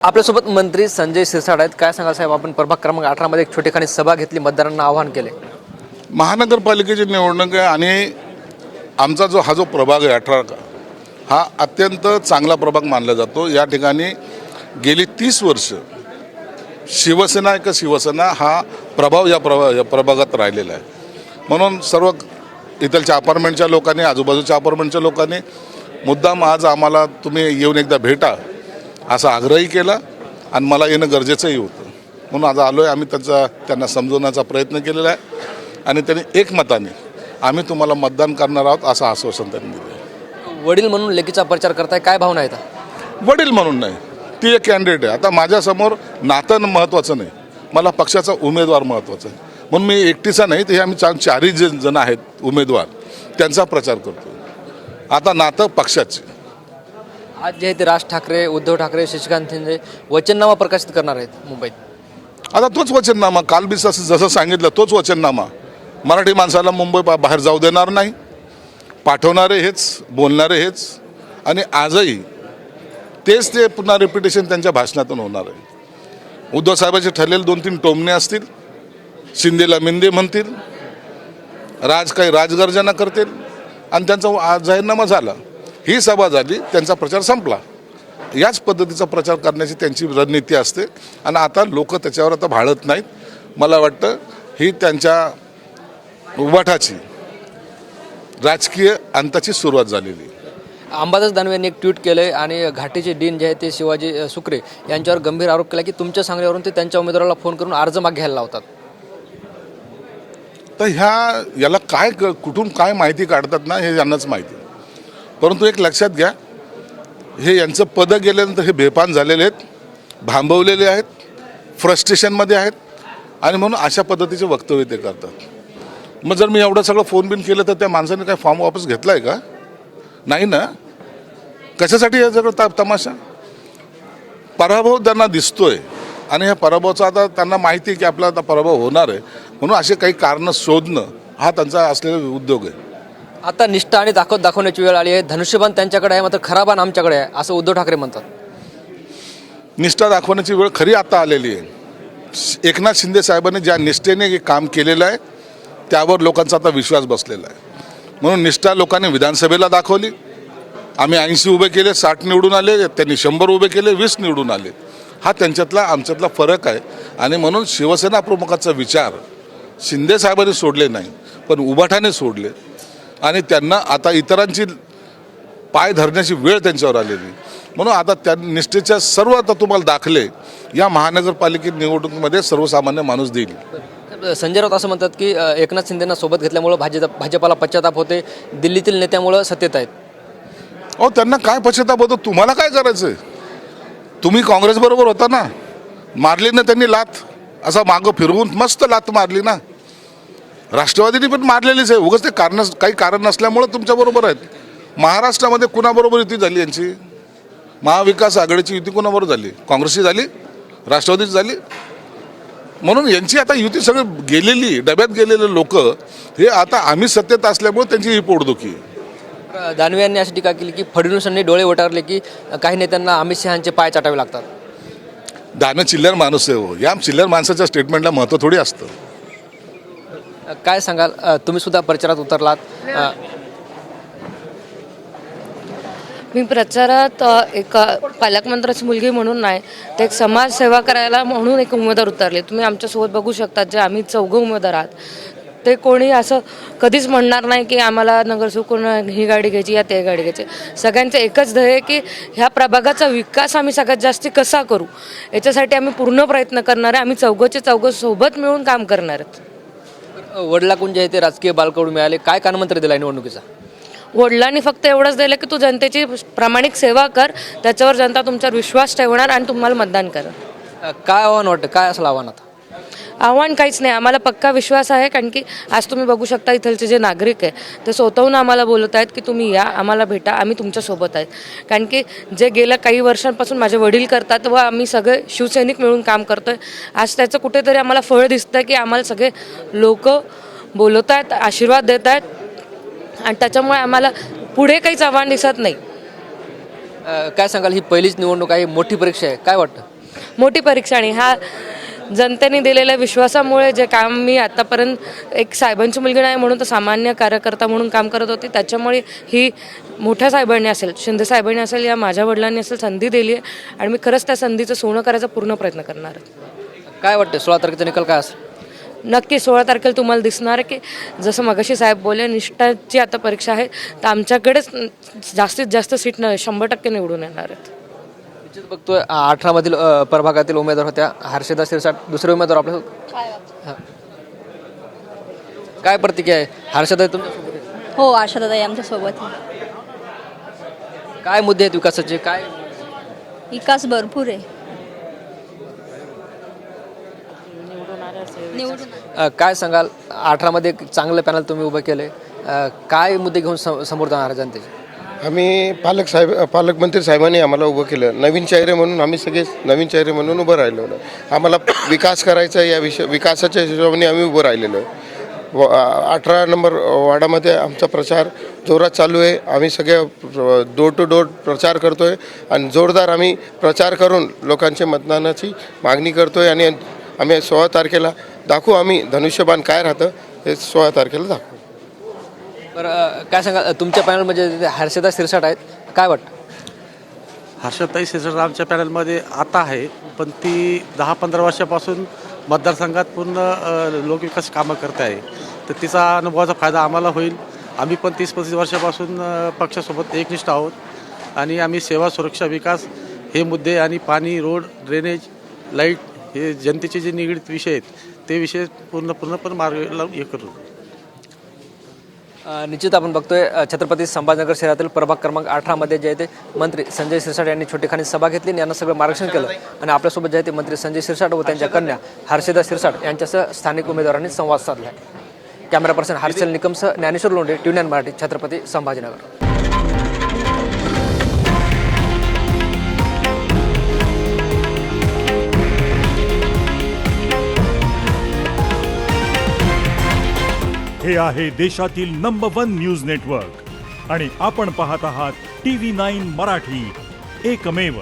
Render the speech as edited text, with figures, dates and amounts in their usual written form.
आपल्यासोबत मंत्री संजय शिरसाट आहेत. काय सांगाल साहेब, आपण प्रभाग क्रमांक 18 मध्ये एक छोटेखानी सभा घेतली, मतदारांना आवाहन केले. महानगरपालिकेची निवडणूक आहे आणि आमचा जो प्रभाग आहे 18 हा अत्यंत चांगला प्रभाग मानला जातो. या ठिकाणी गेली 30 वर्ष शिवसेना हा प्रभाव या प्रभागात राहिलेला आहे. म्हणून सर्व इथलच्या अपार्टमेंटच्या लोकांनी, आजूबाजूच्या अपार्टमेंटच्या लोकांनी मुद्दाम आज आम्हाला तुम्ही येऊन एकदा भेटा असा आग्रहही केला आणि मला येणं गरजेचंही होतं. म्हणून आज आलो आहे. आम्ही त्यांना समजवण्याचा प्रयत्न केलेला आहे आणि त्यांनी एकमताने आम्ही तुम्हाला मतदान करणार आहोत असं आश्वासन त्यांनी दिलं. वडील म्हणून लेकीचा प्रचार करताय, काय भावना आहेत? वडील म्हणून नाही, ती एक कॅन्डिडेट आहे. आता माझ्यासमोर नातं महत्त्वाचं नाही, मला पक्षाचा उमेदवार महत्त्वाचा आहे. म्हणून मी एकटीचा नाही, तर हे आम्ही चारही जे जण आहेत उमेदवार त्यांचा प्रचार करतो. आता नातं पक्षाचे. आज जे आहे ते राज ठाकरे, उद्धव ठाकरे, शशिकांत शिंदे वचननामा प्रकाशित करणार आहेत मुंबईत. आता तोच वचननामा काल बी जसं सांगितलं तोच वचननामा. मराठी माणसाला मुंबई बाहेर जाऊ देणार नाही, पाठवणारे हेच, बोलणारे हेच आणि आजही तेच ते पुन्हा रिपिटेशन त्यांच्या भाषणातून होणार आहे. उद्धव साहेबांचे ठरलेले 2-3 टोमणे असतील, शिंदेला मिंदे म्हणतील, काही राजगर्जना करतील आणि त्यांचा जाहीरनामा झाला, ही सभा झाली, त्यांचा प्रचार संपला. याच पद्धतीचा प्रचार करण्याची त्यांची रणनीती असते आणि आता लोक त्याच्यावर आता भाळत नाहीत. मला वाटतं ही त्यांच्या उभाटाची राजकीय अंताची सुरुवात झालेली. अंबादास दानवे यांनी एक ट्विट केलंय आणि घाटीचे डीन जे आहे ते शिवाजी सुक्रे यांच्यावर गंभीर आरोप केला की तुमच्या सांगण्यावरून ते त्यांच्या उमेदवाराला फोन करून अर्ज मागे घ्यायला लावतात. तर याला कुठून काय माहिती काढतात ना, हे यांनाच माहिती. परंतु एक लक्षात घ्या, हे यांचं पद गेल्यानंतर हे बेपान झालेले आहेत, भांबवलेले आहेत, फ्रस्ट्रेशनमध्ये आहेत आणि म्हणून अशा पद्धतीचे वक्तव्य ते करतात. मग जर मी एवढं सगळं फोन बिन केलं तर त्या माणसाने काय फॉर्म वापस घेतला आहे का? नाही ना. कशासाठी हे सगळं तमाशा? पराभव त्यांना दिसतोय आणि ह्या पराभवाचा आता त्यांना माहिती आहे की आपला आता पराभव होणार आहे, म्हणून असे काही कारणं शोधणं हा त्यांचा असलेला उद्योग आहे. आता निष्ठा आणि ताकद दाखवण्याची वेळ आली आहे. धनुष्यबाण त्यांच्याकडे आहे, मात्र खरा बाण आमच्याकडे आहे, असं उद्धव ठाकरे म्हणतात. निष्ठा दाखवण्याची वेळ खरी आता आलेली आहे. एकनाथ शिंदे साहेबांनी ज्या निष्ठेने हे काम केलेलं आहे त्यावर लोकांचा आता विश्वास बसलेला आहे. म्हणून निष्ठा लोकांनी विधानसभेला दाखवली. आम्ही 80 उभे केले, 60 निवडून आले. त्यांनी 100 उभे केले, 20 निवडून आले. हा आमच्यातला फरक आहे आणि म्हणून शिवसेना प्रमुखाचा विचार शिंदे साहेबांनी सोडले नाही, पण उभाटाने सोडले आणि त्यांना आता इतरांची पाय धरण्याची वेळ त्यांच्यावर आलेली. म्हणून आता त्या निष्ठेच्या सर्व आता तुम्हाला दाखले या महानगरपालिका निवडणुकीमध्ये सर्वसामान्य माणूस देईल. संजय राऊत असं म्हणतात की एकनाथ शिंदेंना सोबत घेतल्यामुळं भाजपाला पश्चाताप होते, दिल्लीतील नेत्यामुळं सत्तेत आहेत. अहो, त्यांना काय पश्चाताप होतं? तुम्हाला काय करायचं आहे? तुम्ही काँग्रेसबरोबर होता ना, मारली ना त्यांनी लाथ, असा मागं फिरवून मस्त लाथ मारली ना. राष्ट्रवादीने पण मारलेलीच आहे. उगाच ते काही कारण नसल्यामुळं तुमच्याबरोबर आहेत. महाराष्ट्रामध्ये कुणाबरोबर युती झाली यांची? महाविकास आघाडीची युती कुणाबरोबर झाली? काँग्रेसची झाली, राष्ट्रवादीची झाली. म्हणून यांची आता युती सगळी गेलेली, डब्यात गेलेले लोक हे आता आम्ही सत्तेत असल्यामुळे त्यांची ही पोटदुखी. दानवे यांनी अशी टीका केली की फडणवीसांनी डोळे वटारले की काही नेत्यांना अमित शहांचे पाय चाटावे लागतात. दानवे चिल्लर माणूस आहे हो. या चिल्लर माणसाच्या स्टेटमेंटला महत्त्व थोडी असतं. काय सांगाल, तुम्ही सुद्धा प्रचारात उतरलात? मी प्रचारात एक पालकमंत्र्याची मुलगी म्हणून नाही, तर एक समाजसेवा करायला म्हणून एक उमेदवार उतरले. तुम्ही आमच्यासोबत बघू शकता, जे आम्ही 4 उमेदवार आहात, ते कोणी असं कधीच म्हणणार नाही की आम्हाला नगरसेवकून ही गाडी घ्यायची या ते गाडी घ्यायची. सगळ्यांचं एकच ध्येय आहे की ह्या प्रभागाचा विकास आम्ही सगळ्यात जास्त कसा करू, याच्यासाठी आम्ही पूर्ण प्रयत्न करणार आहे. आम्ही चौघं सोबत मिळून काम करणार आहेत. वडिलांकडून जे आहे ते राजकीय बालकडून मिळाले, काय कानमंत्र दिला निवडणुकीचा? वडिलांनी फक्त एवढंच दिलं की तू जनतेची प्रामाणिक सेवा कर, त्याच्यावर जनता तुमच्यावर विश्वास ठेवणार आणि तुम्हाला मतदान करा. काय आव्हान वाटतं, काय असलं आव्हान? आता आव्हान काहीच नाही, आम्हाला पक्का विश्वास आहे. कारण की आज तुम्ही बघू शकता इथलचे जे नागरिक आहे ते स्वतःहून आम्हाला बोलत आहेत की तुम्ही या, आम्हाला भेटा, आम्ही तुमच्यासोबत आहेत. कारण की जे गेल्या काही वर्षांपासून माझे वडील करतात व आम्ही सगळे शिवसैनिक मिळून काम करतो आहे, आज त्याचं कुठेतरी आम्हाला फळ दिसतं आहे की आम्हाला सगळे लोक बोलवत आहेत, आशीर्वाद देत आहेत आणि त्याच्यामुळे आम्हाला पुढे काहीच आव्हान दिसत नाही. काय सांगाल, ही पहिलीच निवडणूक आहे, मोठी परीक्षा आहे, काय वाटतं? मोठी परीक्षा आणि हा जनतेने दिलेल्या विश्वासामुळे जे काम मी आतापर्यंत एक साहेबांची मुलगी नाही म्हणून तर सामान्य कार्यकर्ता म्हणून काम करत होते, त्याच्यामुळे ही मोठ्या साहेबांनी असेल, शिंदे साहेबांनी असेल या माझ्या वडिलांनी असेल संधी दिली आहे आणि मी खरंच त्या संधीचं सोनं करायचा पूर्ण प्रयत्न करणार आहे. काय वाटतं 16 तारखेचा निकाल काय असेल? नक्की 16 तारखेला तुम्हाला दिसणार आहे की जसं मगाशी साहेब बोलले निष्ठाची आता परीक्षा आहे, तर आमच्याकडेच जास्तीत जास्त सीट 100% निवडून येणार आहेत. निश्चित बघतोय 18 मधील प्रभागातील उमेदवार होत्या हर्षदा शिरसाट, दुसरे उमेदवार आपल्या हां. काय प्रतिक्रिया आहे? हर्षदा तुमच्या हो, आशाताई आमच्यासोबत आहे. काय मुद्दे आहेत विकासाचे? काय विकास भरपूर आहे. निवडून काय सांगाल? 18 मध्ये एक चांगलं पॅनल तुम्ही उभं केलंय, काय मुद्दे घेऊन समोर जाणार जनतेचे? आम्ही पालकमंत्री साहेबांनी आम्हाला उभं केलं. नवीन चेहरे म्हणून आम्ही सगळे नवीन चेहरे म्हणून उभं राहिलो. आम्हाला विकास करायचा या विकासाच्या हिशोबाने आम्ही उभं राहिलेलो आहे. 18 नंबर वार्डामध्ये आमचा प्रचार जोरात चालू आहे. आम्ही सगळे डोर टू डोर प्रचार करतो आहे आणि जोरदार आम्ही प्रचार करून लोकांच्या मतदानाची मागणी करतो आहे आणि आम्ही 16 तारखेला दाखवू आम्ही धनुष्यबाण काय राहतं हे 16 तारखेला दाखवू. बरं, काय सांगाल? तुमच्या पॅनल म्हणजे हर्षदा शिरसाट आहेत, काय वाटतं? हर्षदाताई शिरसाट आमच्या पॅनलमध्ये आता आहे, पण ती 10-15 वर्षापासून मतदारसंघात पूर्ण लोकविकास कामं करत आहे, तर तिचा अनुभवाचा फायदा आम्हाला होईल. आम्ही पण 30-35 वर्षापासून पक्षासोबत एकनिष्ठ आहोत आणि आम्ही सेवा, सुरक्षा, विकास हे मुद्दे आणि पाणी, रोड, ड्रेनेज, लाईट हे जनतेचे जे निगडीत विषय आहेत ते विषय पूर्णपणे मार्ग लावून हे करू. निश्चित आपण बघतोय छत्रपती संभाजीनगर शहरातील प्रभाग क्रमांक 18 मध्ये जे आहे ते मंत्री संजय शिरसाट यांनी छोटेखानी सभा घेतली आणि यांना सगळं मार्गदर्शन केलं आणि आपल्यासोबत जे आहे ते मंत्री संजय शिरसाट व त्यांच्या कन्या हर्षदा शिरसाट यांच्यासह स्थानिक उमेदवारांनी संवाद साधला. कॅमेरा पर्सन हर्षल निकमसह ज्ञानेश्वर लोंढे, TVN मराठी, छत्रपती संभाजीनगर. हे आहे देशातील नंबर 1 न्यूज नेटवर्क आणि आपण पाहत आहात TV9 मराठी, एकमेव.